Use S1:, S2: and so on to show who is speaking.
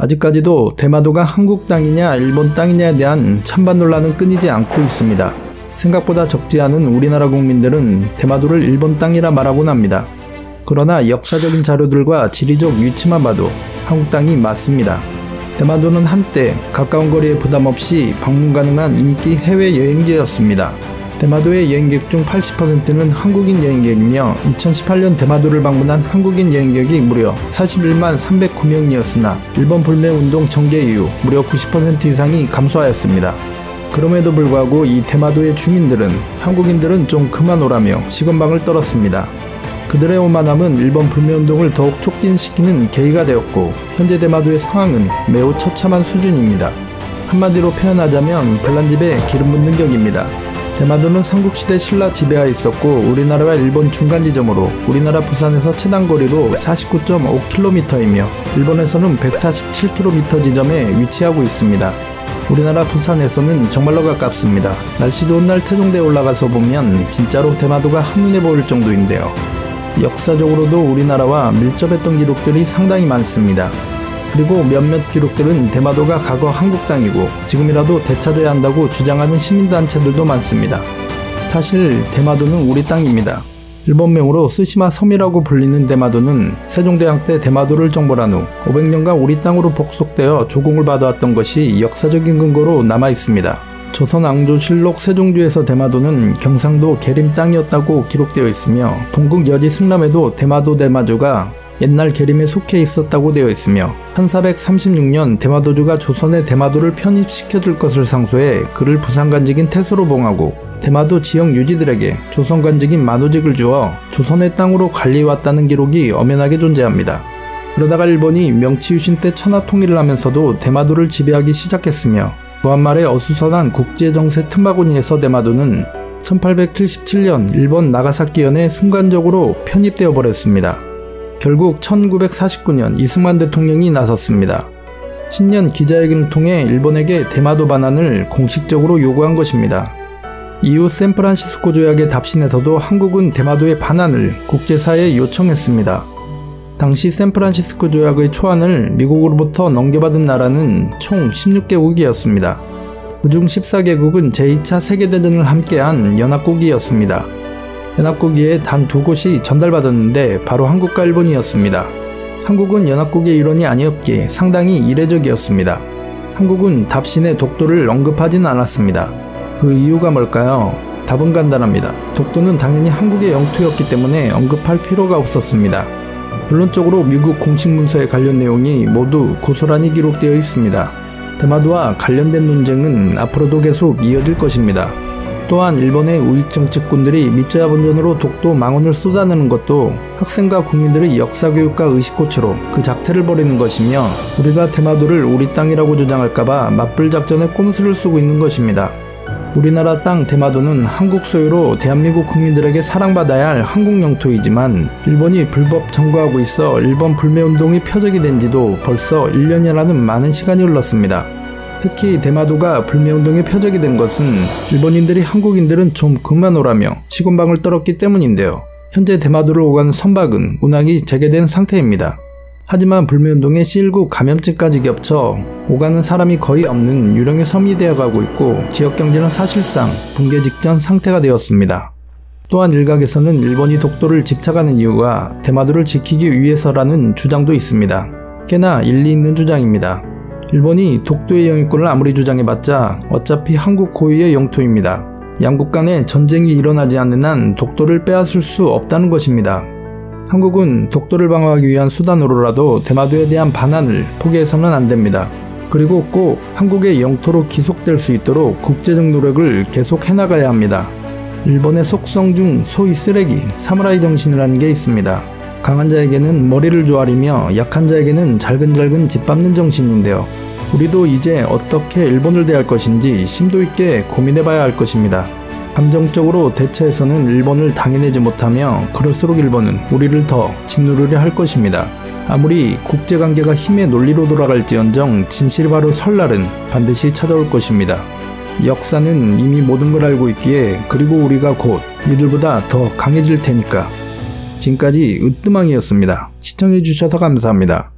S1: 아직까지도 대마도가 한국 땅이냐 일본 땅이냐에 대한 찬반 논란은 끊이지 않고 있습니다. 생각보다 적지 않은 우리나라 국민들은 대마도를 일본 땅이라 말하곤 합니다. 그러나 역사적인 자료들과 지리적 위치만 봐도 한국 땅이 맞습니다. 대마도는 한때 가까운 거리에 부담 없이 방문 가능한 인기 해외 여행지였습니다. 대마도의 여행객 중 80%는 한국인 여행객이며 2018년 대마도를 방문한 한국인 여행객이 무려 41만 309명이었으나 일본 불매운동 전개 이후 무려 90% 이상이 감소하였습니다. 그럼에도 불구하고 이 대마도의 주민들은 한국인들은 좀 그만 오라며 시건방을 떨었습니다. 그들의 오만함은 일본 불매운동을 더욱 촉진시키는 계기가 되었고 현재 대마도의 상황은 매우 처참한 수준입니다. 한마디로 표현하자면 불난집에 기름 붓는 격입니다. 대마도는 삼국시대 신라 지배하에 있었고 우리나라와 일본 중간 지점으로 우리나라 부산에서 최단 거리로 49.5km이며 일본에서는 147km 지점에 위치하고 있습니다. 우리나라 부산에서는 정말로 가깝습니다. 날씨 좋은 날 태종대에 올라가서 보면 진짜로 대마도가 한눈에 보일 정도인데요. 역사적으로도 우리나라와 밀접했던 기록들이 상당히 많습니다. 그리고 몇몇 기록들은 대마도가 과거 한국 땅이고 지금이라도 되찾아야 한다고 주장하는 시민단체들도 많습니다. 사실 대마도는 우리 땅입니다. 일본명으로 쓰시마 섬이라고 불리는 대마도는 세종대왕 때 대마도를 정벌한 후 500년간 우리 땅으로 복속되어 조공을 받아왔던 것이 역사적인 근거로 남아있습니다. 조선왕조실록 세종주에서 대마도는 경상도 계림 땅이었다고 기록되어 있으며 동국 여지 승람에도 대마도 대마주가 옛날 계림에 속해 있었다고 되어 있으며 1436년 대마도주가 조선의 대마도를 편입시켜줄 것을 상소해 그를 부산간직인 태소로 봉하고 대마도 지역 유지들에게 조선간직인 만호직을 주어 조선의 땅으로 관리해왔다는 기록이 엄연하게 존재합니다. 그러다가 일본이 명치유신 때 천하 통일을 하면서도 대마도를 지배하기 시작했으며 무한말에 어수선한 국제정세 틈바구니에서 대마도는 1877년 일본 나가사키현에 순간적으로 편입되어 버렸습니다. 결국 1949년 이승만 대통령이 나섰습니다. 신년 기자회견을 통해 일본에게 대마도 반환을 공식적으로 요구한 것입니다. 이후 샌프란시스코 조약의 답신에서도 한국은 대마도의 반환을 국제사회에 요청했습니다. 당시 샌프란시스코 조약의 초안을 미국으로부터 넘겨받은 나라는 총 16개국이었습니다. 그중 14개국은 제2차 세계대전을 함께한 연합국이었습니다. 연합국위에 단 2곳이 전달받았는데 바로 한국과 일본이었습니다. 한국은 연합국의 일원이 아니었기에 상당히 이례적이었습니다. 한국은 답신의 독도를 언급하진 않았습니다. 그 이유가 뭘까요? 답은 간단합니다. 독도는 당연히 한국의 영토였기 때문에 언급할 필요가 없었습니다. 본론적으로 미국 공식 문서의 관련 내용이 모두 고스란히 기록되어 있습니다. 대마도와 관련된 논쟁은 앞으로도 계속 이어질 것입니다. 또한 일본의 우익정치꾼들이 밑져야 본전으로 독도 망언을 쏟아내는 것도 학생과 국민들의 역사교육과 의식고취로 그 작태를 벌이는 것이며 우리가 대마도를 우리 땅이라고 주장할까봐 맞불 작전에 꼼수를 쓰고 있는 것입니다. 우리나라 땅 대마도는 한국 소유로 대한민국 국민들에게 사랑받아야 할 한국 영토이지만 일본이 불법 점거하고 있어 일본 불매운동이 표적이 된 지도 벌써 1년이라는 많은 시간이 흘렀습니다. 특히 대마도가 불매운동의 표적이 된 것은 일본인들이 한국인들은 좀 그만 오라며 시건방을 떨었기 때문인데요. 현재 대마도를 오가는 선박은 운항이 재개된 상태입니다. 하지만 불매운동에 C19 감염증까지 겹쳐 오가는 사람이 거의 없는 유령의 섬이 되어가고 있고 지역경제는 사실상 붕괴 직전 상태가 되었습니다. 또한 일각에서는 일본이 독도를 집착하는 이유가 대마도를 지키기 위해서라는 주장도 있습니다. 꽤나 일리 있는 주장입니다. 일본이 독도의 영유권을 아무리 주장해봤자 어차피 한국 고유의 영토입니다. 양국 간에 전쟁이 일어나지 않는 한 독도를 빼앗을 수 없다는 것입니다. 한국은 독도를 방어하기 위한 수단으로라도 대마도에 대한 반환을 포기해서는 안됩니다. 그리고 꼭 한국의 영토로 기속될 수 있도록 국제적 노력을 계속 해나가야 합니다. 일본의 속성 중 소위 쓰레기, 사무라이 정신이라는 게 있습니다. 강한 자에게는 머리를 조아리며 약한 자에게는 잘근잘근 짓밟는 정신인데요. 우리도 이제 어떻게 일본을 대할 것인지 심도 있게 고민해봐야 할 것입니다. 감정적으로 대처해서는 일본을 당해내지 못하며 그럴수록 일본은 우리를 더 짓누르려 할 것입니다. 아무리 국제관계가 힘의 논리로 돌아갈지언정 진실이 바로 설날은 반드시 찾아올 것입니다. 역사는 이미 모든 걸 알고 있기에 그리고 우리가 곧 이들보다 더 강해질 테니까. 지금까지 으뜸왕이었습니다. 시청해주셔서 감사합니다.